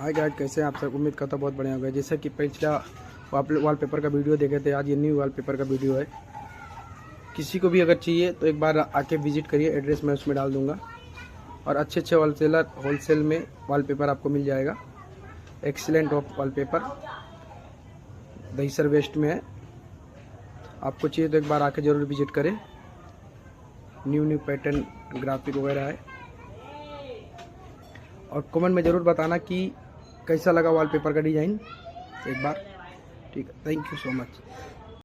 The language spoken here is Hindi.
हाय गाइस, कैसे हैं आप सब। उम्मीद करता बहुत बढ़िया होगा। जैसा कि पिछला वॉलपेपर का वीडियो देखे थे, आज ये न्यू वॉलपेपर का वीडियो है। किसी को भी अगर चाहिए तो एक बार आके विजिट करिए, एड्रेस मैं उसमें डाल दूंगा। और अच्छे अच्छे होलसेल में वॉलपेपर आपको मिल जाएगा। Excellent of wallpaper Dahisar west में है। आपको चाहिए तो एक बार आके ज़रूर विजिट करें। न्यू पैटर्न ग्राफिक वगैरह है। और कमेंट में ज़रूर बताना कि कैसा लगा वॉलपेपर का डिज़ाइन एक बार। ठीक है, थैंक यू सो मच।